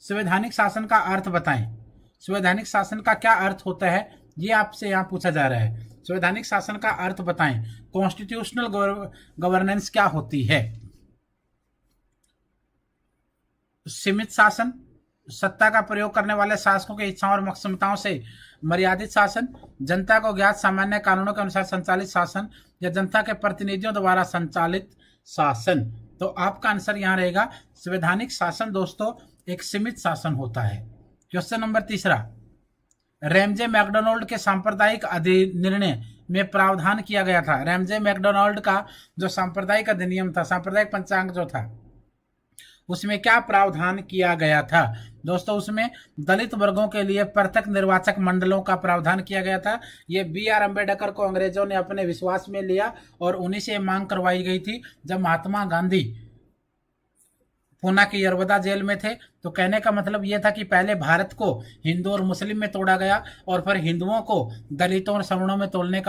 संवैधानिक शासन का अर्थ बताएं। संवैधानिक शासन का क्या अर्थ होता है, ये आपसे यहाँ पूछा जा रहा है। संवैधानिक शासन का अर्थ बताएं। कॉन्स्टिट्यूशनल गवर्नेंस क्या होती है? सीमित शासन, सत्ता का प्रयोग करने वाले शासकों की इच्छाओं और क्षमताओं से मर्यादित शासन, जनता को ज्ञात सामान्य कानूनों के अनुसार संचालित शासन, या जनता के प्रतिनिधियों द्वारा संचालित शासन। तो आपका आंसर यहां रहेगा संवैधानिक शासन दोस्तों एक सीमित शासन होता है। क्वेश्चन नंबर 3, रैमजे मैकडोनाल्ड के सांप्रदायिक अधिनिर्णय में प्रावधान किया गया था। रैमजे मैकडोनाल्ड का जो सांप्रदायिक अधिनियम था, सांप्रदायिक पंचांग जो था, उसमें क्या प्रावधान किया गया था दोस्तों? उसमें दलित वर्गों के लिए पृथक निर्वाचक मंडलों का प्रावधान किया गया था। ये बी.आर. अम्बेडकर को अंग्रेजों ने अपने विश्वास में लिया और उन्हीं से मांग करवाई गई थी जब महात्मा गांधी पूना की यरवदा जेल में थे। तो कहने का मतलब यह था कि पहले भारत को हिंदू और मुस्लिम में तोड़ा गया और फिर हिंदुओं को दलितों और सवर्णों में तोड़ने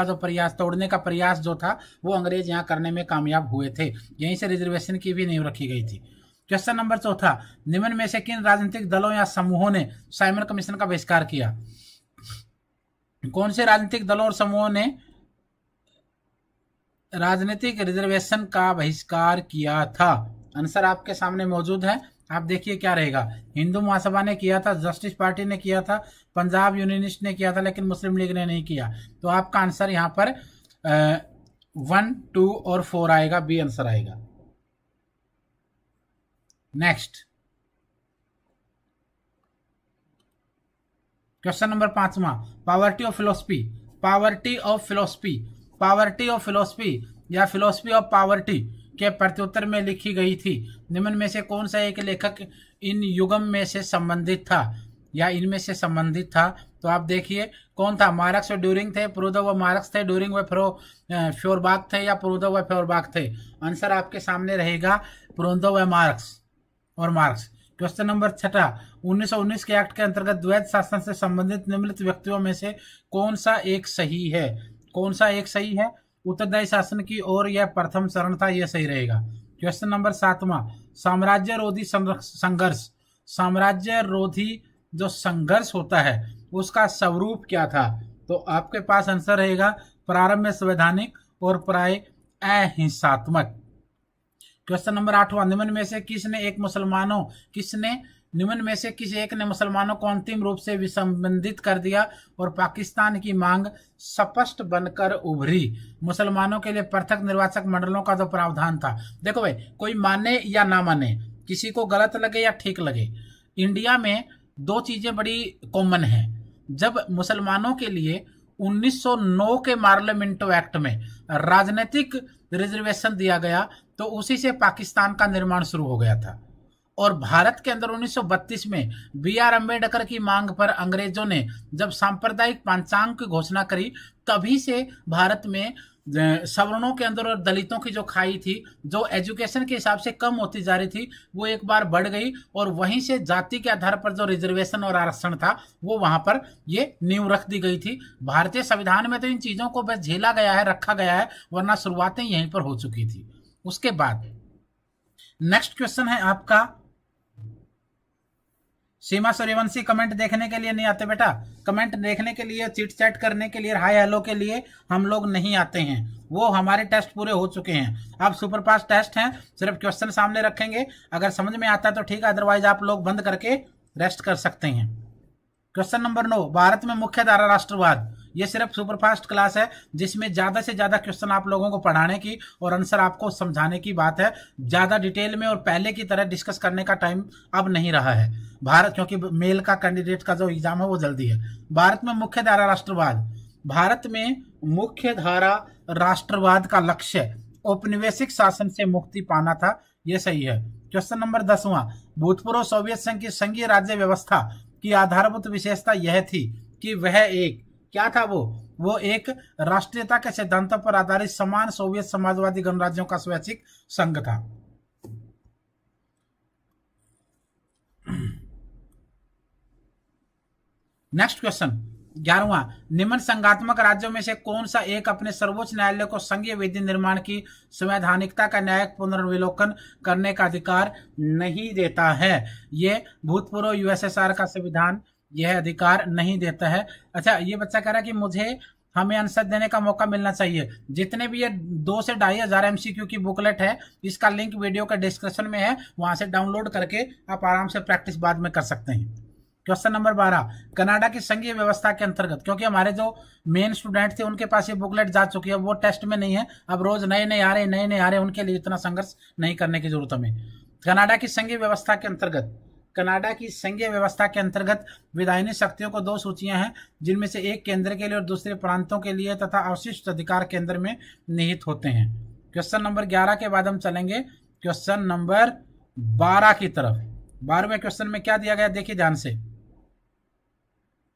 का प्रयास जो था वो अंग्रेज यहाँ करने में कामयाब हुए थे। यहीं से रिजर्वेशन की भी नींव रखी गई थी। क्वेश्चन नंबर 4, निम्न में से किन राजनीतिक दलों या समूहों ने साइमन कमीशन का बहिष्कार किया? कौन से राजनीतिक दलों और समूहों ने राजनीतिक रिजर्वेशन का बहिष्कार किया था? आंसर आपके सामने मौजूद है, आप देखिए क्या रहेगा। हिंदू महासभा ने किया था, जस्टिस पार्टी ने किया था, पंजाब यूनियनिस्ट ने किया था, लेकिन मुस्लिम लीग ने नहीं किया। तो आपका आंसर यहाँ पर 1, 2 और 4 आएगा, बी आंसर आएगा। Next question number 5, poverty of philosophy. Poverty of philosophy, poverty of philosophy या फिलोसफी ऑफ पावर्टी के प्रत्युत्तर में लिखी गई थी। निम्न में से कौन सा एक लेखक इन युगम में से संबंधित था या इनमें से संबंधित था? तो आप देखिए कौन था। मार्क्स और ड्यूरिंग थे, प्रूदव व मार्क्स थे, ड्यूरिंग व फ्योरबाख थे या प्रूदव व फ्योरबाख थे? आंसर आपके सामने रहेगा प्रूदव व मार्क्स और मार्क्स। क्वेश्चन नंबर 6, 1919 के एक्ट के अंतर्गत द्वैध शासन से संबंधित निम्नलिखित व्यक्तियों में से कौन सा एक सही है? कौन सा एक सही है? उत्तरदायी शासन की ओर यह प्रथम चरण था, यह सही रहेगा। क्वेश्चन नंबर 7, साम्राज्यरोधी संघर्ष। साम्राज्यरोधी जो संघर्ष होता है उसका स्वरूप क्या था? तो आपके पास आंसर रहेगा प्रारंभ में संवैधानिक और प्राय अहिंसात्मक। क्वेश्चन नंबर 8, निम्न में से किस एक ने मुसलमानों को अंतिम रूप से विसंबंधित कर दिया और पाकिस्तान की मांग स्पष्ट बनकर उभरी? मुसलमानों के लिए पृथक निर्वाचक मंडलों का जो प्रावधान था। देखो भाई, कोई माने या ना माने, किसी को गलत लगे या ठीक लगे, इंडिया में 2 चीजें बड़ी कॉमन हैं। जब मुसलमानों के लिए 1909 के पार्लियामेंटो एक्ट में राजनीतिक रिजर्वेशन दिया गया तो उसी से पाकिस्तान का निर्माण शुरू हो गया था। और भारत के अंदर 1932 में बी.आर. अम्बेडकर की मांग पर अंग्रेजों ने जब सांप्रदायिक पंचांग की घोषणा करी, तभी से भारत में सवर्णों के अंदर और दलितों की जो खाई थी, जो एजुकेशन के हिसाब से कम होती जा रही थी, वो एक बार बढ़ गई और वहीं से जाति के आधार पर जो रिजर्वेशन और आरक्षण था वो वहां पर ये नींव रख दी गई थी। भारतीय संविधान में तो इन चीजों को बस झेला गया है, रखा गया है, वरना शुरुआतें यहीं पर हो चुकी थी। उसके बाद नेक्स्ट क्वेश्चन है आपका, सीमा सूर्यवंशी कमेंट देखने के लिए नहीं आते बेटा। कमेंट देखने के लिए, चिट चैट करने के लिए, हाय हेलो के लिए हम लोग नहीं आते हैं, वो हमारे टेस्ट पूरे हो चुके हैं। अब सुपरफास्ट टेस्ट हैं, सिर्फ क्वेश्चन सामने रखेंगे, अगर समझ में आता है तो ठीक है, अदरवाइज आप लोग बंद करके रेस्ट कर सकते हैं। क्वेश्चन नंबर 9, भारत में मुख्य धारा राष्ट्रवाद। ये सिर्फ सुपरफास्ट क्लास है जिसमें ज्यादा से ज्यादा क्वेश्चन आप लोगों को पढ़ाने की और आंसर आपको समझाने की बात है। ज्यादा डिटेल में और पहले की तरह डिस्कस करने का टाइम अब नहीं रहा है भारत, क्योंकि मेल का कैंडिडेट का जो एग्जाम है वो जल्दी है। भारत में मुख्य धारा राष्ट्रवाद। भारत में मुख्य धारा राष्ट्रवाद का लक्ष्य औपनिवेशिक शासन से मुक्ति पाना था, यह सही है। क्वेश्चन नंबर 10, भूतपूर्व सोवियत संघ की संघीय राज्य व्यवस्था की आधारभूत विशेषता यह थी कि वह एक क्या था? वो एक राष्ट्रीयता के सिद्धांतों पर आधारित समान सोवियत समाजवादी गणराज्यों का स्वैच्छिक संघ था। नेक्स्ट क्वेश्चन, 11वां, निम्न संघात्मक राज्यों में से कौन सा एक अपने सर्वोच्च न्यायालय को संघीय विधि निर्माण की संवैधानिकता का न्यायिक पुनर्विलोकन करने का अधिकार नहीं देता है? ये भूतपूर्व यूएसएसआर का संविधान यह अधिकार नहीं देता है। अच्छा, ये बच्चा कह रहा है कि मुझे हमें आंसर देने का मौका मिलना चाहिए। जितने भी ये 2 से 2,500 एमसीक्यू की बुकलेट है, इसका लिंक वीडियो का डिस्क्रिप्शन में है, वहां से डाउनलोड करके आप आराम से प्रैक्टिस बाद में कर सकते हैं। क्वेश्चन नंबर 12, कनाडा की संघीय व्यवस्था के अंतर्गत, क्योंकि हमारे जो मेन स्टूडेंट थे उनके पास ये बुकलेट जा चुकी है, वो टेस्ट में नहीं है, अब रोज नए नए आ रहे, उनके लिए इतना संघर्ष नहीं करने की जरूरत हमें। कनाडा की संघीय व्यवस्था के अंतर्गत, कनाडा की संघीय व्यवस्था के अंतर्गत विधायनी शक्तियों को 2 सूचियां हैं, जिनमें से एक केंद्र के लिए और दूसरे प्रांतों के लिए तथा अवशिष्ट अधिकार केंद्र में निहित होते हैं। क्वेश्चन नंबर 11 के बाद हम चलेंगे क्वेश्चन नंबर 12 की तरफ। 12वें क्वेश्चन में क्या दिया गया, देखिए ध्यान से।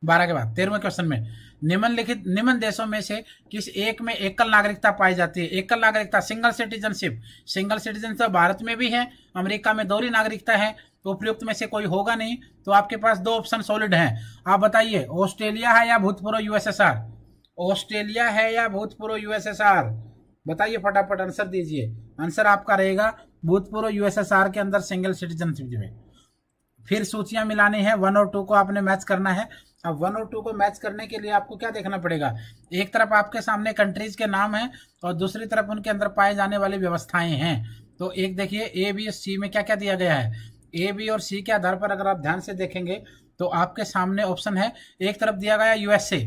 12 के बाद 13वें क्वेश्चन में, निम्न देशों में से किस एक में एकल नागरिकता पाई जाती है? एकल नागरिकता, single citizenship. Single citizenship Bharat में भी है, अमेरिका में दोहरी नागरिकता है, तो उपयुक्त में से कोई होगा नहीं। तो आपके पास 2 ऑप्शन सॉलिड हैं। आप बताइए, ऑस्ट्रेलिया है या भूतपूर्व यूएसएसआर? ऑस्ट्रेलिया है या भूतपूर्व यूएसएसआर? बताइए फटाफट आंसर दीजिए। आंसर आपका रहेगा भूतपूर्व यूएसएसआर के अंदर सिंगल सिटीजनशिप में। फिर सूचियां मिलानी है, 1 और 2 को आपने मैच करना है। अब 1 और 2 को मैच करने के लिए आपको क्या देखना पड़ेगा, एक तरफ आपके सामने कंट्रीज के नाम हैं और दूसरी तरफ उनके अंदर पाए जाने वाली व्यवस्थाएं हैं। तो एक देखिए, ए बी सी में क्या क्या दिया गया है। ए बी और सी के आधार पर अगर आप ध्यान से देखेंगे तो आपके सामने ऑप्शन है, एक तरफ दिया गया यूएसए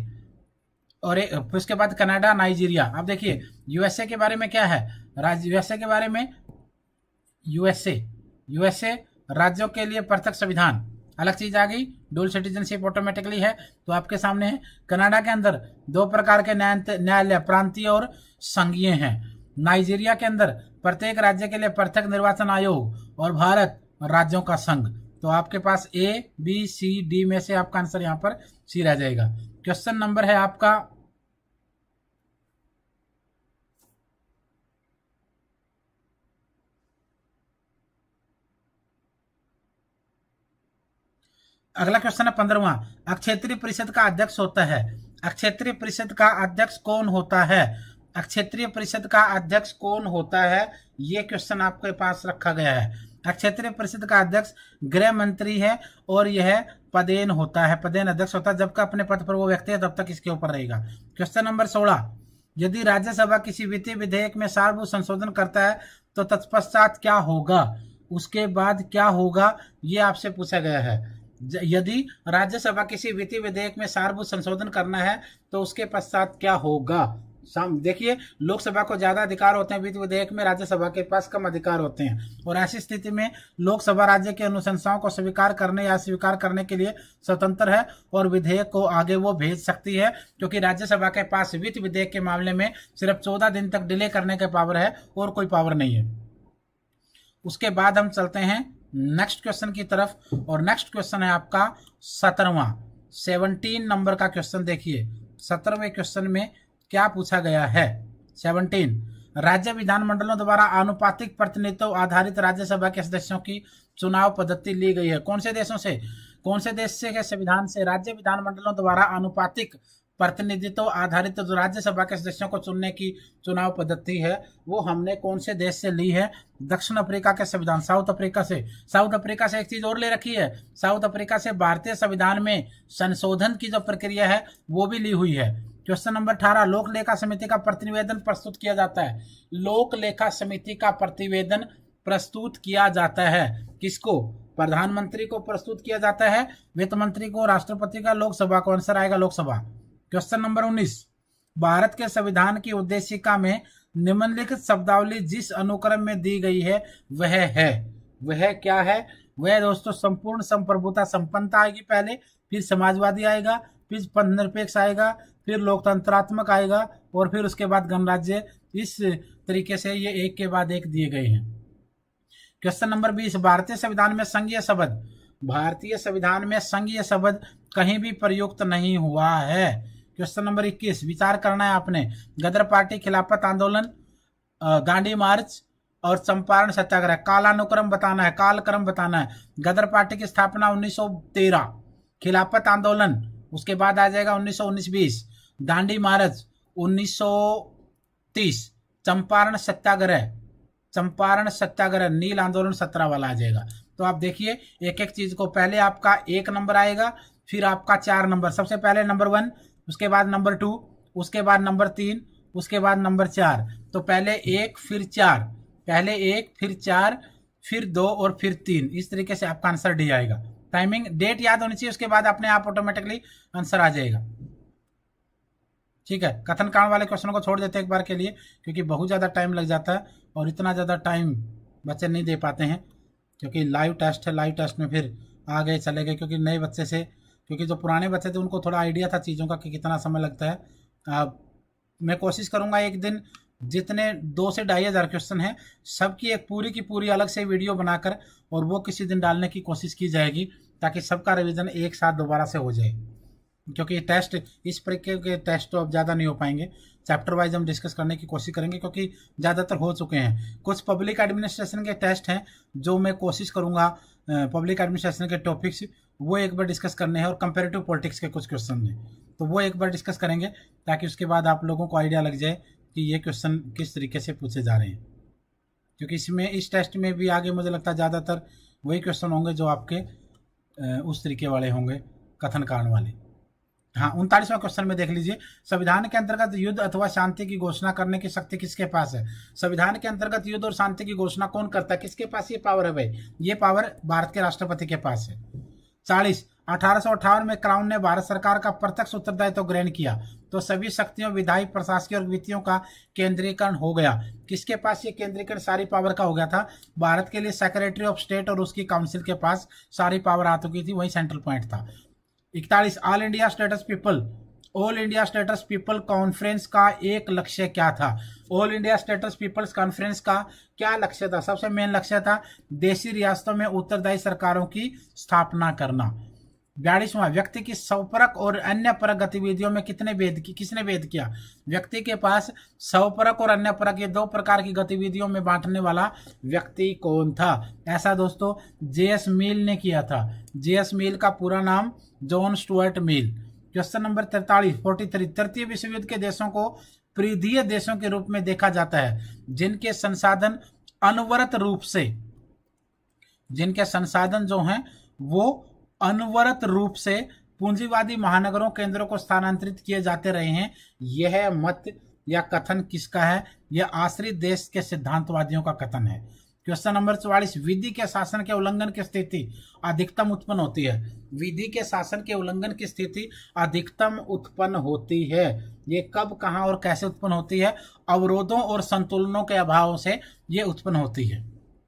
और उसके बाद कनाडा, नाइजीरिया। अब देखिए यूएसए के बारे में क्या है, यूएसए के बारे में, यूएसए राज्यों के लिए पृथक संविधान, अलग चीज आ गई, डुअल सिटीजनशिप ऑटोमेटिकली है। तो आपके सामने है, कनाडा के अंदर 2 प्रकार के न्यायालय, प्रांतीय और संघीय हैं। नाइजीरिया के अंदर प्रत्येक राज्य के लिए पृथक निर्वाचन आयोग और भारत राज्यों का संघ। तो आपके पास ए बी सी डी में से आपका आंसर यहां पर सी रह जाएगा। क्वेश्चन नंबर है आपका अगला क्वेश्चन है 15वां, अक्षेत्रीय परिषद का अध्यक्ष होता है। अक्षेत्रीय परिषद का अध्यक्ष कौन होता है? अक्षेत्रीय परिषद का अध्यक्ष कौन होता है, ये क्वेश्चन आपके पास रखा गया है। अक्षेत्रीय परिषद का अध्यक्ष गृह मंत्री है और यह पदेन होता है, पदेन अध्यक्ष होता है। जबकि अपने पद पर वो व्यक्ति है तब तक इसके ऊपर रहेगा। क्वेश्चन नंबर 16, यदि राज्यसभा किसी वित्तीय विधेयक में सारभूत संशोधन करता है तो तत्पश्चात क्या होगा, उसके बाद क्या होगा, ये आपसे पूछा गया है। यदि राज्यसभा किसी वित्तीय विधेयक में सारभूत संशोधन करना है तो उसके पश्चात क्या होगा। देखिए, लोकसभा को ज्यादा अधिकार होते हैं वित्त विधेयक में, राज्यसभा के पास कम अधिकार होते हैं। और ऐसी स्थिति में लोकसभा राज्य की अनुशंसाओं को स्वीकार करने या अस्वीकार करने के लिए स्वतंत्र है और विधेयक को आगे वो भेज सकती है, क्योंकि राज्यसभा के पास वित्त विधेयक के मामले में सिर्फ 14 दिन तक डिले करने का पावर है और कोई पावर नहीं है। उसके बाद हम चलते हैं नेक्स्ट क्वेश्चन की तरफ, और नेक्स्ट क्वेश्चन है आपका 17वां, 17 नंबर का क्वेश्चन। देखिए 17वें क्वेश्चन में क्या पूछा गया है। 17, राज्य विधानमंडलों द्वारा आनुपातिक प्रतिनिधित्व आधारित राज्यसभा के सदस्यों की चुनाव पद्धति ली गई है। कौन से देशों से, कौन से देश से के संविधान से राज्य विधानमंडलों द्वारा आनुपातिक प्रतिनिधित्व आधारित जो राज्यसभा के सदस्यों को चुनने की चुनाव पद्धति है, वो हमने कौन से देश से ली है? दक्षिण अफ्रीका के संविधान, साउथ अफ्रीका से। साउथ अफ्रीका से एक चीज और ले रखी है, साउथ अफ्रीका से भारतीय संविधान में संशोधन की जो प्रक्रिया है वो भी ली हुई है। क्वेश्चन नंबर 18, लोक लेखा समिति का प्रतिवेदन प्रस्तुत किया जाता है। लोक लेखा समिति का प्रतिवेदन प्रस्तुत किया जाता है किसको? प्रधानमंत्री को प्रस्तुत किया जाता है, वित्त मंत्री को, राष्ट्रपति का, लोकसभा को। आंसर आएगा लोकसभा। क्वेश्चन नंबर 19, भारत के संविधान की उद्देशिका में निम्नलिखित शब्दावली जिस अनुक्रम में दी गई है वह क्या है? वह दोस्तों संपूर्ण संप्रभुता संपन्नता आएगी पहले, फिर समाजवादी आएगा, फिर निरपेक्ष आएगा, फिर लोकतंत्रात्मक आएगा और फिर उसके बाद गणराज्य। इस तरीके से ये एक के बाद एक दिए गए हैं। क्वेश्चन नंबर 20, भारतीय संविधान में संघीय शब्द, भारतीय संविधान में संघीय शब्द कहीं भी प्रयुक्त नहीं हुआ है। क्वेश्चन नंबर 21, विचार करना है आपने। गदर पार्टी, खिलाफत आंदोलन, गांधी मार्च और चंपारण सत्याग्रह, कालानुक्रम बताना है, कालक्रम बताना है। गदर पार्टी की स्थापना 1913, खिलाफत आंदोलन उसके बाद आ जाएगा 1919-20, दांडी मार्च 1930, चंपारण सत्याग्रह नील आंदोलन 17 वाला आ जाएगा। तो आप देखिए एक एक चीज को, पहले आपका 1 नंबर आएगा, फिर आपका 4 नंबर, सबसे पहले नंबर 1, उसके बाद नंबर 2, उसके बाद नंबर 3, उसके बाद नंबर 4। तो पहले 1 फिर 4, पहले 1 फिर 4 फिर 2 और फिर 3, इस तरीके से आपका आंसर डी आएगा। टाइमिंग डेट याद होनी चाहिए, उसके बाद अपने आप ऑटोमेटिकली आंसर आ जाएगा। ठीक है, कथन कांड वाले क्वेश्चन को छोड़ देते हैं एक बार के लिए, क्योंकि बहुत ज़्यादा टाइम लग जाता है और इतना ज़्यादा टाइम बच्चे नहीं दे पाते हैं, क्योंकि लाइव टेस्ट है। लाइव टेस्ट में फिर आ गए चले गए, क्योंकि नए बच्चे से, क्योंकि जो पुराने बच्चे थे उनको थोड़ा आइडिया था चीज़ों का कि कितना समय लगता है। मैं कोशिश करूँगा एक दिन जितने 2 से 2,500 क्वेश्चन हैं सबकी एक पूरी की पूरी अलग से वीडियो बनाकर और वो किसी दिन डालने की कोशिश की जाएगी, ताकि सबका रिवीजन एक साथ दोबारा से हो जाए। क्योंकि टेस्ट इस प्रकार के टेस्ट तो अब ज़्यादा नहीं हो पाएंगे, चैप्टर वाइज हम डिस्कस करने की कोशिश करेंगे, क्योंकि ज़्यादातर हो चुके हैं। कुछ पब्लिक एडमिनिस्ट्रेशन के टेस्ट हैं जो मैं कोशिश करूँगा पब्लिक एडमिनिस्ट्रेशन के टॉपिक्स वो एक बार डिस्कस करने हैं, और कंपेरेटिव पॉलिटिक्स के कुछ क्वेश्चन हैं तो वो एक बार डिस्कस करेंगे, ताकि उसके बाद आप लोगों को आइडिया लग जाए कि ये क्वेश्चन किस तरीके से पूछे जा रहे हैं। क्योंकि इसमें इस टेस्ट में भी आगे मुझे लगता है ज़्यादातर वही क्वेश्चन होंगे जो आपके उस तरीके वाले होंगे, कथन कांड वाले। हाँ, 39वां क्वेश्चन में देख लीजिए, संविधान के अंतर्गत युद्ध अथवा शांति की घोषणा करने की शक्ति किसके पास है? संविधान के अंतर्गत युद्ध और शांति की घोषणा कौन करता है, किसके पास ये पावर है भाई? ये पावर भारत के राष्ट्रपति के पास है। 40, 1858 में क्राउन ने भारत सरकार का प्रत्यक्ष उत्तरदायित्व ग्रहण किया, तो सभी शक्तियों विधायी, प्रशासकीय और वित्तीयों का केंद्रीकरण हो गया। किसके पास ये केंद्रीकरण सारी पावर का हो गया था? भारत के लिए सेक्रेटरी ऑफ स्टेट और उसकी काउंसिल के पास सारी पावर आ चुकी थी, वही सेंट्रल पॉइंट था। 41, all India states people conference का एक लक्ष्य क्या था? All India states peoples conference का क्या लक्ष्य था? सबसे मेन लक्ष्य था देशी रियासतों में उत्तरदायी सरकारों की स्थापना करना। 42वां, व्यक्ति की स्वपरक और अन्य परक गतिविधियों में किसने भेद किया? व्यक्ति के पास स्वपरक और अन्य परक, ये 2 प्रकार की गतिविधियों में बांटने वाला व्यक्ति कौन था? ऐसा दोस्तों जेएस मिल ने किया था। जेएस मिल का पूरा नाम John Stuart Mill. Question number 43 तृतीय विश्व युद्ध के देशों को परिधीय देशों के रूप में देखा जाता है जिनके संसाधन जो हैं वो अनवरत रूप से पूंजीवादी महानगरों केंद्रों को स्थानांतरित किए जाते रहे हैं। यह मत या कथन किसका है? यह आश्रित देश के सिद्धांतवादियों का कथन है। क्वेश्चन नंबर 44, विधि के शासन के उल्लंघन की स्थिति अधिकतम उत्पन्न होती है। विधि के शासन के उल्लंघन की स्थिति अधिकतम उत्पन्न होती है। ये कब, कहां और कैसे उत्पन्न होती है? अवरोधों और संतुलनों के अभाव से ये उत्पन्न होती है।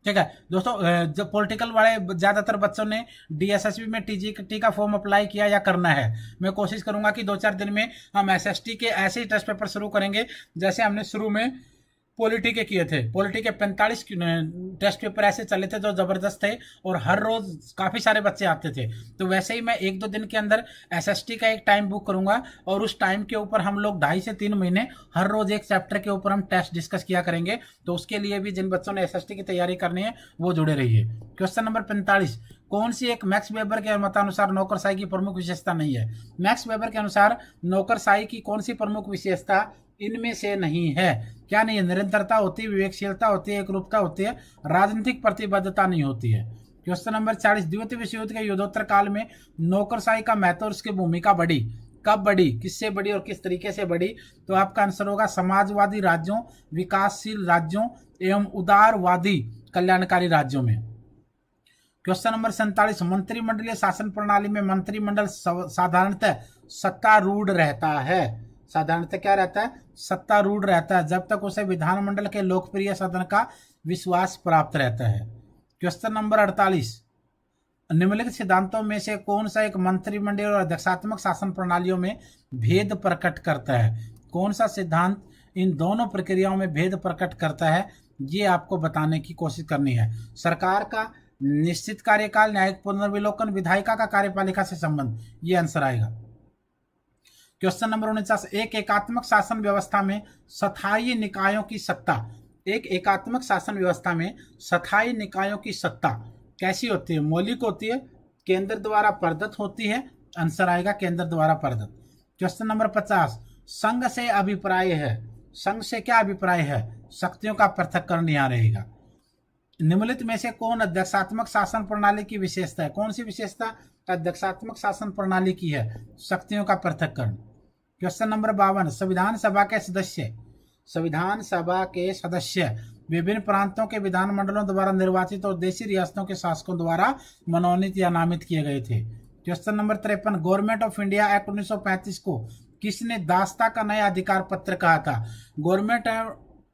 ठीक है दोस्तों, जो पॉलिटिकल वाले ज्यादातर बच्चों ने डीएसएसबी में टीजी का फॉर्म अप्लाई किया या करना है, मैं कोशिश करूंगा कि 2-4 दिन में हम एसएसटी के ऐसे ही टेस्ट पेपर शुरू करेंगे जैसे हमने शुरू में पॉलिटी के किए थे। पॉलिटी के 45 टेस्ट पेपर ऐसे चले थे जो जबरदस्त थे और हर रोज काफी सारे बच्चे आते थे। तो वैसे ही मैं 1-2 दिन के अंदर एसएसटी का एक टाइम बुक करूंगा और उस टाइम के ऊपर हम लोग 2.5 से 3 महीने हर रोज एक चैप्टर के ऊपर हम टेस्ट डिस्कस किया करेंगे। तो उसके लिए भी जिन बच्चों ने एसएसटी की तैयारी करनी है वो जुड़े रहिए। क्वेश्चन नंबर 45, कौन सी एक मैक्स वेबर के मतानुसार नौकरशाही की प्रमुख विशेषता नहीं है? मैक्स वेबर के अनुसार नौकरशाही की कौन सी प्रमुख विशेषता इनमें से नहीं है? क्या नहीं है? निरंतरता होती है, विवेकशीलता होती है, एकरूपता होती है, राजनीतिक प्रतिबद्धता नहीं होती है। क्वेश्चन नंबर 40, द्वितीय विश्व युद्ध के युद्धोत्तर काल में नौकरशाही का महत्व और उसकी भूमिका बढ़ी। कब बढ़ी, किससे बढ़ी और किस तरीके से बढ़ी? तो आपका आंसर होगा समाजवादी राज्यों, विकासशील राज्यों एवं उदारवादी कल्याणकारी राज्यों में। क्वेश्चन नंबर 47, मंत्रिमंडलीय शासन प्रणाली में मंत्रिमंडल साधारणतः सत्तारूढ़ रहता है। साधारणतः क्या रहता है? सत्तारूढ़ रहता है, जब तक उसे विधानमंडल के लोकप्रिय सदन का विश्वास प्राप्त रहता है। क्वेश्चन नंबर 48, निम्नलिखित सिद्धांतों में से कौन सा एक मंत्रिमंडल और अध्यक्षात्मक शासन प्रणालियों में भेद प्रकट करता है? कौन सा सिद्धांत इन दोनों प्रक्रियाओं में भेद प्रकट करता है, ये आपको बताने की कोशिश करनी है। सरकार का निश्चित कार्यकाल, न्यायिक पुनर्विलोकन, विधायिका का कार्यपालिका से संबंध, ये आंसर आएगा। क्वेश्चन नंबर 49, एक एकात्मक शासन व्यवस्था में स्थायी निकायों की सत्ता। एक एकात्मक शासन व्यवस्था में स्थायी निकायों की सत्ता कैसी होती है? मौलिक होती है, केंद्र द्वारा प्रदत्त होती है, आंसर आएगा केंद्र द्वारा प्रदत्त। क्वेश्चन नंबर 50, संघ से अभिप्राय है, संघ से क्या अभिप्राय है, शक्तियों का पृथक्करण यहाँ रहेगा। निम्नलिखित में से कौन अध्यक्षात्मक शासन प्रणाली की विशेषता है, कौन सी विशेषता अध्यक्षात्मक शासन प्रणाली की है, शक्तियों का पृथक्करण। क्वेश्चन नंबर 52, संविधान सभा के सदस्य, संविधान सभा के सदस्य विभिन्न प्रांतों के विधानमंडलों द्वारा निर्वाचित और देशी रियासतों के शासकों द्वारा मनोनीत या नामित किए गए थे। Question number 53, government of India act 1935 को किसने दास्ता का नया अधिकार पत्र कहा था।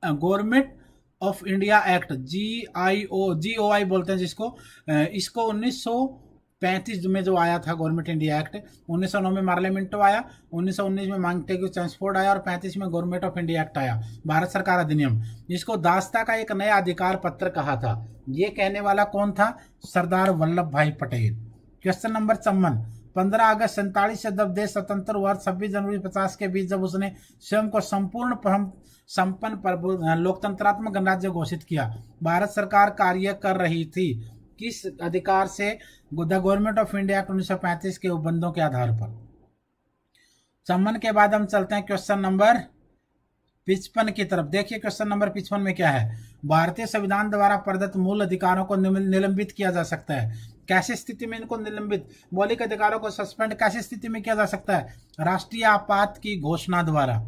Government of India act GOI बोलते हैं जिसको, इसको 1935 में जो आया था गवर्नमेंट इंडिया एक्ट, 1909 में मार्लियामेंटो आया, 1919 में मांगटेग्यू चैम्सफोर्ड आया और 35 में गवर्नमेंट ऑफ इंडिया एक्ट आया, भारत सरकार अधिनियम, जिसको दास्ता का एक नया अधिकार पत्र कहा था। ये कहने वाला कौन था, सरदार वल्लभ भाई पटेल। क्वेश्चन नंबर 54, 15 अगस्त 47 से जब देश स्वतंत्र हुआ, 26 जनवरी 50 के बीच जब उसने स्वयं को संपन्न लोकतंत्रात्मक गणराज्य घोषित किया, भारत सरकार कार्य कर रही थी किस अधिकार से, the government of India act 1935 के उपबंधों के आधार पर। 54 के बाद हम चलते हैं क्वेश्चन नंबर 55 की तरफ। देखिए क्वेश्चन नंबर 55 में क्या है, भारतीय संविधान द्वारा प्रदत्त मूल अधिकारों को निलंबित किया जा सकता है, कैसी स्थिति में इनको निलंबित, मौलिक अधिकारों को सस्पेंड कैसी स्थिति में किया जा सकता है, राष्ट्रीय आपात की घोषणा द्वारा।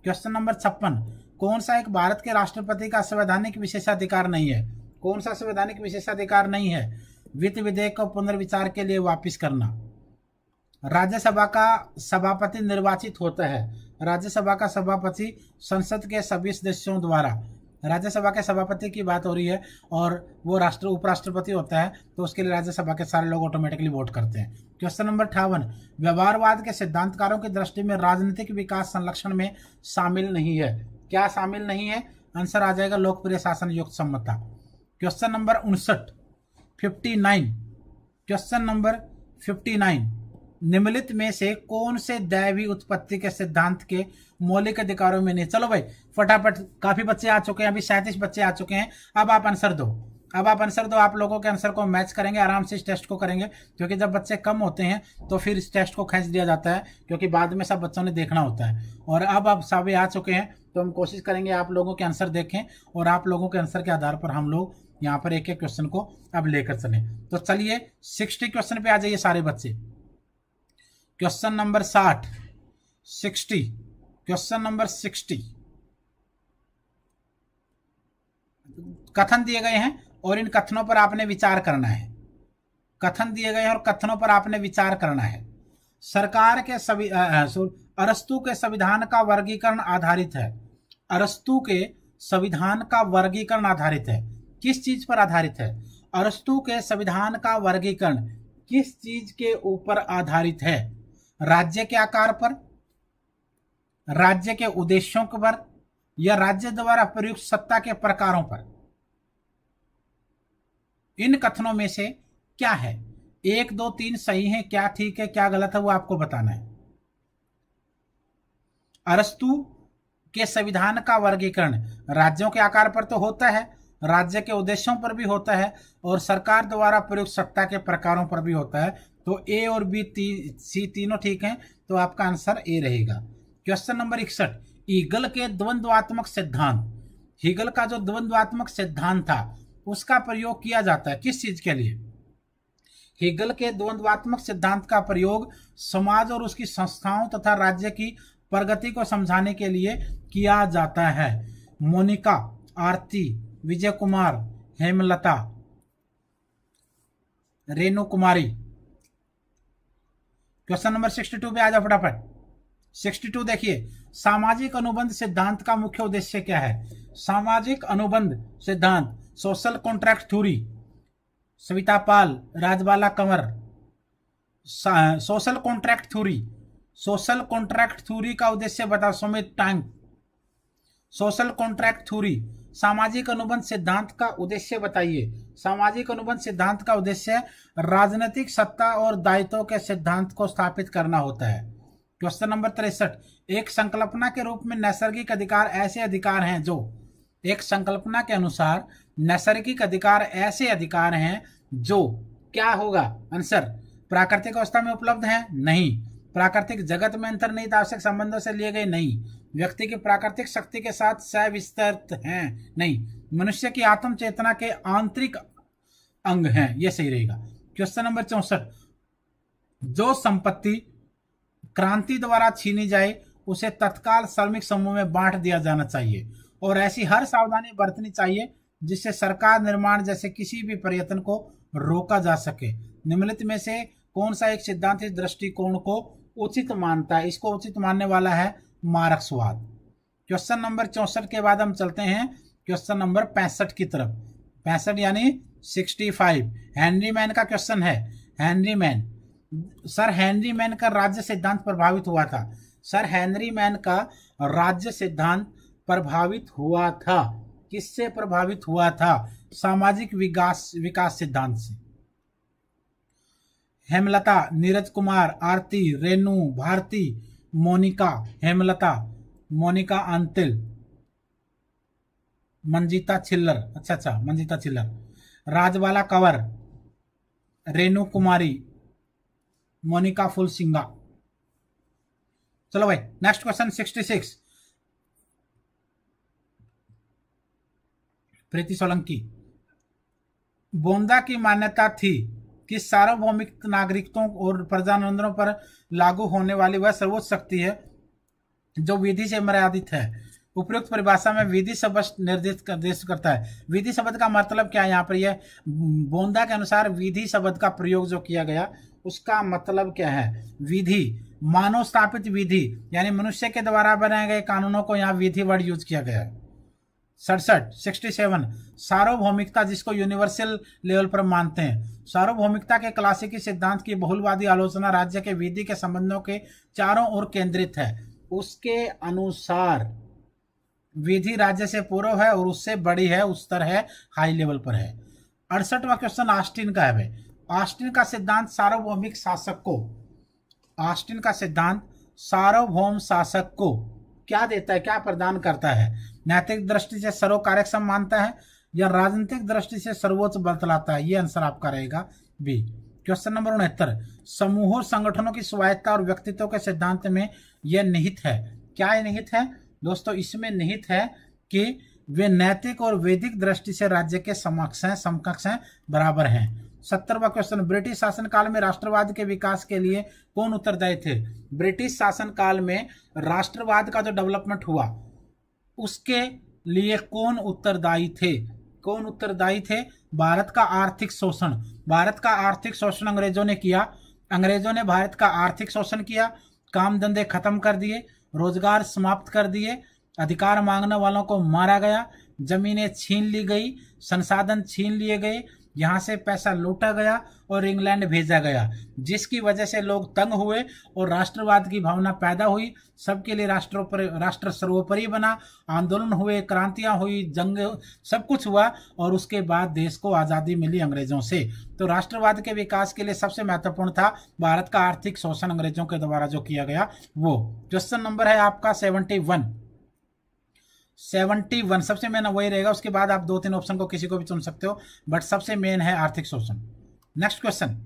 क्वेश्चन नंबर 56, कौन सा एक भारत के राष्ट्रपति का संवैधानिक विशेषाधिकार नहीं है, कौन सा संवैधानिक विशेषाधिकार नहीं है, वित्त विधेयक को पुनर्विचार के लिए वापिस करना। राज्यसभा का सभापति निर्वाचित होता है, राज्यसभा का सभापति संसद के सभी सदस्यों द्वारा, राज्यसभा के सभापति की बात हो रही है और वो उपराष्ट्रपति होता है, तो उसके लिए राज्यसभा के सारे लोग ऑटोमेटिकली वोट करते हैं। क्वेश्चन नंबर 58, व्यवहारवाद के सिद्धांतकारों की दृष्टि में राजनीतिक विकास संरक्षण में शामिल नहीं है, क्या शामिल नहीं है, आंसर आ जाएगा लोकप्रिय शासन युक्त सम्मता। क्वेश्चन नंबर 59, क्वेश्चन नंबर 59, निम्नलिखित में से कौन से दैवी उत्पत्ति के सिद्धांत के मौलिक अधिकारों में नहीं। चलो भाई फटाफट, काफी बच्चे आ चुके हैं, अभी 37 बच्चे आ चुके हैं, अब आप आंसर दो, अब आप आंसर दो, आप लोगों के आंसर को मैच करेंगे, आराम से इस टेस्ट को करेंगे, क्योंकि जब बच्चे कम होते हैं तो फिर इस टेस्ट को खींच दिया जाता है, क्योंकि बाद में सब बच्चों ने देखना होता है। और अब आप सभी आ चुके हैं तो हम कोशिश करेंगे आप लोगों के आंसर देखें और आप लोगों के आंसर के आधार पर हम लोग यहाँ पर एक एक क्वेश्चन को अब लेकर चलें। तो चलिए 60 क्वेश्चन पे आ जाइए सारे बच्चे। क्वेश्चन नंबर 60, क्वेश्चन नंबर 60 कथन दिए गए हैं और इन कथनों पर आपने विचार करना है, कथन दिए गए हैं और कथनों पर आपने विचार करना है। सरकार के अरस्तु के संविधान का वर्गीकरण आधारित है, अरस्तु के संविधान का वर्गीकरण आधारित है, किस चीज पर आधारित है, अरस्तु के संविधान का वर्गीकरण किस चीज के ऊपर आधारित है, राज्य के आकार पर, राज्य के उद्देश्यों पर, या राज्य द्वारा प्रयुक्त सत्ता के प्रकारों पर। इन कथनों में से क्या है, 1 2 3 सही है, क्या ठीक है क्या गलत है वो आपको बताना है। अरस्तु के संविधान का वर्गीकरण राज्यों के आकार पर तो होता है, राज्य के उद्देश्यों पर भी होता है और सरकार द्वारा प्रयुक्त सत्ता के प्रकारों पर भी होता है। तो ए और बी सी तीनों ठीक हैं, तो आपका आंसर ए रहेगा। क्वेश्चन नंबर 61, हीगल के द्वंद्वात्मक सिद्धांत, हीगल का जो द्वंद्वात्मक सिद्धांत था उसका प्रयोग किया जाता है किस चीज के लिए। हीगल के द्वंद्वात्मक सिद्धांत का प्रयोग समाज और उसकी संस्थाओं तथा राज्य की प्रगति को समझाने के लिए किया जाता है। मोनिका, आरती, विजय कुमार, हेमलता, रेणु कुमारी। क्वेश्चन नंबर 62 पे आ जाओ फटाफट। 62 देखिए, सामाजिक अनुबंध सिद्धांत का मुख्य उद्देश्य क्या है। सामाजिक अनुबंध सिद्धांत, social contract theory, Savita Pal, Rajbala Kanwar. Social contract theory, social contract theory का उद्देश्य बताओ सुमित टांग। सोशल कॉन्ट्रैक्ट थ्योरी, सामाजिक अनुबंध सिद्धांत का उद्देश्य बताइए। सामाजिक अनुबंध सिद्धांत का उद्देश्य राजनीतिक सत्ता और दायित्वों के सिद्धांत को स्थापित करना होता है। क्वेश्चन नंबर 63, एक संकल्पना के रूप में नैसर्गिक अधिकार ऐसे अधिकार हैं जो, एक संकल्पना के अनुसार नैसर्गिक अधिकार ऐसे अधिकार हैं जो क्या होगा आंसर, प्राकृतिक अवस्था में उपलब्ध हैं? नहीं। प्राकृतिक जगत में अंतर्निहित आवश्यक संबंधों से लिए गए? नहीं। व्यक्ति की प्राकृतिक शक्ति के साथ सविस्तृत हैं? नहीं। मनुष्य की आत्म चेतना के आंतरिक अंग हैं? ये सही रहेगा। क्वेश्चन नंबर 64, जो संपत्ति क्रांति द्वारा छीनी जाए उसे तत्काल श्रमिक समूह में बांट दिया जाना चाहिए और ऐसी हर सावधानी बरतनी चाहिए जिससे सरकार निर्माण जैसे किसी भी प्रयत्न को रोका जा सके। निम्नलिखित में से कौन सा एक सिद्धांत इस दृष्टिकोण को उचित मानता है? इसको उचित मानने वाला है मार्क्सवाद। क्वेश्चन नंबर 64 के बाद हम चलते हैं क्वेश्चन नंबर 65 की तरफ। 65 यानी 65 हेनरी मैन का क्वेश्चन है। Henry man, sir Henry man का राज्य सिद्धांत प्रभावित हुआ था। सर हेनरी मैन का राज्य सिद्धांत प्रभावित हुआ था। किससे प्रभावित हुआ था? सामाजिक विकास सिद्धांत से। हेमलता, नीरज कुमार, आरती, रेनू, भारती, मोनिका, हेमलता, मोनिका अंतिल, मंजीता छिल्लर, अच्छा मंजीता छिल्लर, राजबाला कंवर, रेनू कुमारी, मोनिका फुलसिंगा। चलो भाई नेक्स्ट क्वेश्चन 66, प्रीति सोलंकी। बोंदा की मान्यता थी कि सार्वभौमिक नागरिकों और प्रजातंत्रों पर लागू होने वाली वह सर्वोच्च शक्ति है जो विधि से मर्यादित है। उपयुक्त परिभाषा में विधि शब्द निर्देश करता है। विधि शब्द का मतलब क्या है? यहाँ पर यह बोंदा के अनुसार विधि शब्द का प्रयोग जो किया गया उसका मतलब क्या है? विधि, मानव स्थापित विधि, यानी मनुष्य के द्वारा बनाए गए कानूनों को यहाँ विधि वर्ड यूज किया गया है। 67 सार्वभौमिकता, जिसको यूनिवर्सल लेवल पर मानते हैं। सार्वभौमिकता के क्लासिकी सिद्धांत की बहुलवादी आलोचना राज्य के विधि के संबंधों के चारों ओर केंद्रित है। उसके अनुसार विधि राज्य से पूर्व है और उससे बड़ी है, उस स्तर है, हाई लेवल पर है। 68वां क्वेश्चन ऑस्टिन का है भाई। ऑस्टिन का सिद्धांत सार्वभौमिक शासक को, ऑस्टिन का सिद्धांत सार्वभौम शासक को क्या देता है, क्या प्रदान करता है? नैतिक दृष्टि से सर्व कार्यक्षम मानता है या राजनीतिक दृष्टि से सर्वोच्च बतलाता है? ये आंसर आपका रहेगा बी। क्वेश्चन नंबर 69, समूहों संगठनों की स्वायत्तता और व्यक्तित्व के सिद्धांत में यह निहित है। क्या ये निहित है दोस्तों? इसमें निहित है कि वे नैतिक और वैदिक दृष्टि से राज्य के समकक्ष हैं, बराबर हैं। 70वां क्वेश्चन, ब्रिटिश शासनकाल में राष्ट्रवाद के विकास के लिए कौन उत्तरदायी थे? ब्रिटिश शासनकाल में राष्ट्रवाद का जो डेवलपमेंट हुआ उसके लिए कौन उत्तरदायी थे? कौन उत्तरदायी थे? भारत का आर्थिक शोषण। भारत का आर्थिक शोषण अंग्रेजों ने किया। अंग्रेजों ने भारत का आर्थिक शोषण किया, काम धंधे खत्म कर दिए, रोजगार समाप्त कर दिए, अधिकार मांगने वालों को मारा गया, जमीनें छीन ली गई, संसाधन छीन लिए गए, यहाँ से पैसा लूटा गया और इंग्लैंड भेजा गया, जिसकी वजह से लोग तंग हुए और राष्ट्रवाद की भावना पैदा हुई। सबके लिए राष्ट्र सर्वोपरि बना, आंदोलन हुए, क्रांतियां हुई, जंग, सब कुछ हुआ और उसके बाद देश को आज़ादी मिली अंग्रेजों से। तो राष्ट्रवाद के विकास के लिए सबसे महत्वपूर्ण था भारत का आर्थिक शोषण अंग्रेजों के द्वारा जो किया गया वो। क्वेश्चन नंबर है आपका 71 सबसे मेन वही रहेगा। उसके बाद आप 2-3 ऑप्शन को किसी को भी चुन सकते हो, बट सबसे मेन है आर्थिक शोषण। नेक्स्ट क्वेश्चन,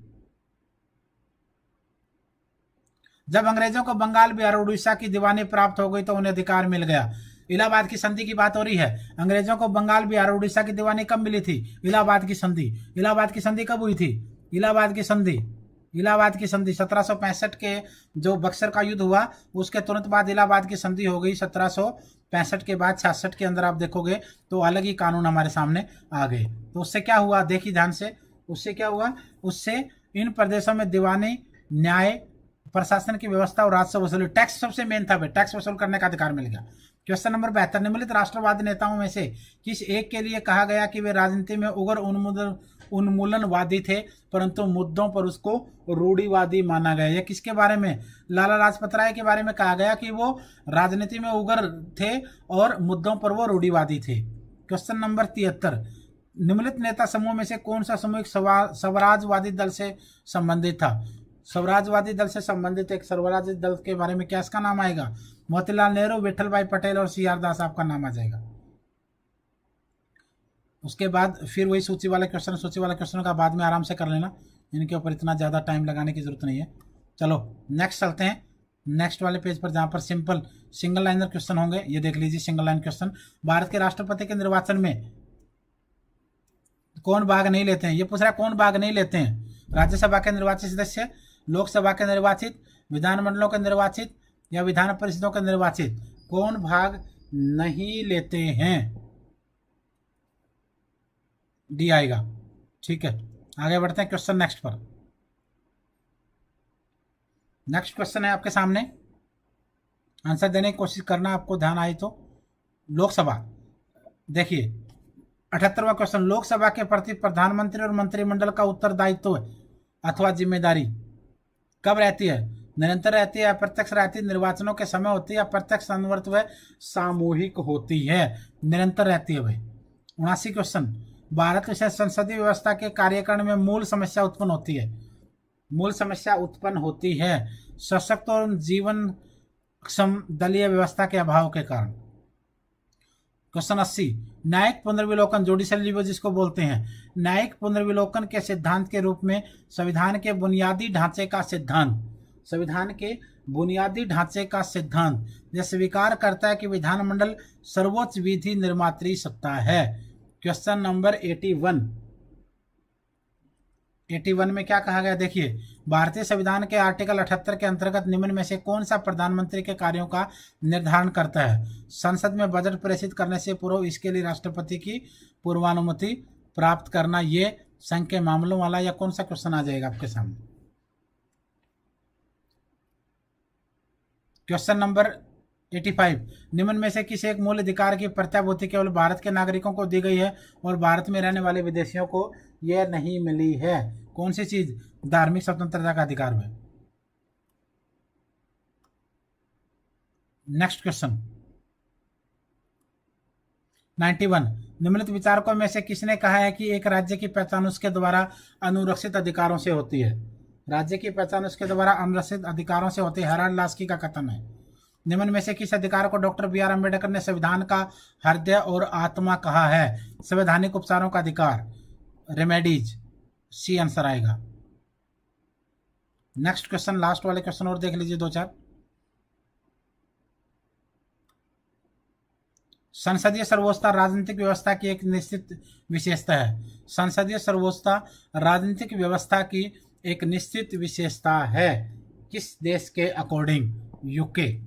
जब अंग्रेजों को बंगाल, बिहार और उड़ीसा की दीवानी प्राप्त हो गई तो उन्हें अधिकार मिल गया। इलाहाबाद की संधि की बात हो रही है। अंग्रेजों को बंगाल, बिहार और उड़ीसा की दीवानी कब मिली थी? इलाहाबाद की संधि। इलाहाबाद की संधि कब हुई थी? इलाहाबाद की संधि 1765 के जो बक्सर का युद्ध हुआ उसके तुरंत बाद इलाहाबाद की संधि हो गई। 1765 के बाद 66 के अंदर आप देखोगे तो अलग ही कानून हमारे सामने आ गए। तो उससे क्या हुआ, देखिए ध्यान से, उससे क्या हुआ? उससे इन प्रदेशों में दीवानी, न्याय, प्रशासन की व्यवस्था और राजस्व वसूली, टैक्स सबसे मेन था भाई, टैक्स वसूल करने का अधिकार मिल गया। क्वेश्चन नंबर 72, निम्नलिखित राष्ट्रवादी नेताओं में से किस एक के लिए कहा गया कि वे राजनीति में उग्र उन्मूलनवादी थे परंतु मुद्दों पर उसको रूढ़िवादी माना गया? यह किसके बारे में? लाला लाजपत राय के बारे में कहा गया कि वो राजनीति में उग्र थे और मुद्दों पर वो रूढ़िवादी थे। क्वेश्चन नंबर 73, निम्नलिखित नेता समूह में से कौन सा समूह एक स्वराजवादी दल से संबंधित था? स्वराजवादी दल से संबंधित एक स्वराजवादी दल के बारे में क्या इसका नाम आएगा? मोतीलाल नेहरू, विठल भाई पटेल और सी आर दास आपका नाम आ जाएगा। उसके बाद फिर वही सूची वाले क्वेश्चन का बाद में आराम से कर लेना। इनके ऊपर इतना ज़्यादा टाइम लगाने की जरूरत नहीं है। चलो नेक्स्ट चलते हैं, नेक्स्ट वाले पेज पर जहाँ पर सिंपल सिंगल लाइनर क्वेश्चन होंगे। ये देख लीजिए सिंगल लाइन क्वेश्चन। भारत के राष्ट्रपति के निर्वाचन में कौन भाग नहीं लेते हैं? ये पूछ रहा है कौन भाग नहीं लेते हैं? राज्यसभा के निर्वाचित सदस्य, लोकसभा के निर्वाचित, विधानमंडलों के निर्वाचित या विधान परिषदों के निर्वाचित, कौन भाग नहीं लेते हैं? डी आएगा। ठीक है, आगे बढ़ते हैं क्वेश्चन नेक्स्ट पर। नेक्स्ट क्वेश्चन है आपके सामने, आंसर देने की कोशिश करना, आपको ध्यान आए तो। लोकसभा, देखिए 78वां क्वेश्चन, लोकसभा के प्रति प्रधानमंत्री और मंत्रिमंडल का उत्तरदायित्व अथवा जिम्मेदारी कब रहती है? निरंतर रहती है, अप्रत्यक्ष रहती है, निर्वाचनों के समय होती है, अप्रत्यक्ष, अनवरत व सामूहिक होती है? निरंतर रहती है भाई। 79 क्वेश्चन, भारत में संसदीय व्यवस्था के कार्यकारण में मूल समस्या उत्पन्न होती है? मूल समस्या उत्पन्न होती है सशक्त और जीवन क्षम दलीय व्यवस्था के अभाव के कारण। क्वेश्चन 80, न्यायिक पुनर्विलोकन, जुडिशियल रिव्यू जिसको बोलते हैं, न्यायिक पुनर्विलोकन के सिद्धांत के रूप में संविधान के बुनियादी ढांचे का सिद्धांत, संविधान के बुनियादी ढांचे का सिद्धांत यह स्वीकार करता है कि विधानमंडल सर्वोच्च विधि निर्मात्री सत्ता है। क्वेश्चन नंबर 81 में क्या कहा गया? देखिए, भारतीय संविधान के आर्टिकल 78 के अंतर्गत निम्न में से कौन सा प्रधानमंत्री के कार्यों का निर्धारण करता है? संसद में बजट प्रेषित करने से पूर्व इसके लिए राष्ट्रपति की पूर्वानुमति प्राप्त करना, ये संघ के मामलों वाला या कौन सा क्वेश्चन आ जाएगा आपके सामने? क्वेश्चन नंबर 85, निम्न में से किसी एक मूल अधिकार की प्रत्याभूति केवल भारत के नागरिकों को दी गई है और भारत में रहने वाले विदेशियों को यह नहीं मिली है? कौन सी चीज? धार्मिक स्वतंत्रता का अधिकार है। नेक्स्ट क्वेश्चन 91, निम्नलिखित विचारकों में से किसने कहा है कि एक राज्य की पहचान उसके द्वारा अनुरक्षित अधिकारों से होती है? राज्य की पहचान उसके द्वारा अनुरक्षित अधिकारों से होती है, हेराल्ड लास्की का कथन है। निम्न में से किस अधिकार को डॉक्टर बी आर अम्बेडकर ने संविधान का हृदय और आत्मा कहा है? संवैधानिक उपचारों का अधिकार, रेमेडीज, सी आंसर आएगा। नेक्स्ट क्वेश्चन, लास्ट वाले क्वेश्चन और देख लीजिए 2-4। संसदीय सर्वोच्चता राजनीतिक व्यवस्था की एक निश्चित विशेषता है। संसदीय सर्वोच्चता राजनीतिक व्यवस्था की एक निश्चित विशेषता है, किस देश के अकॉर्डिंग? यूके।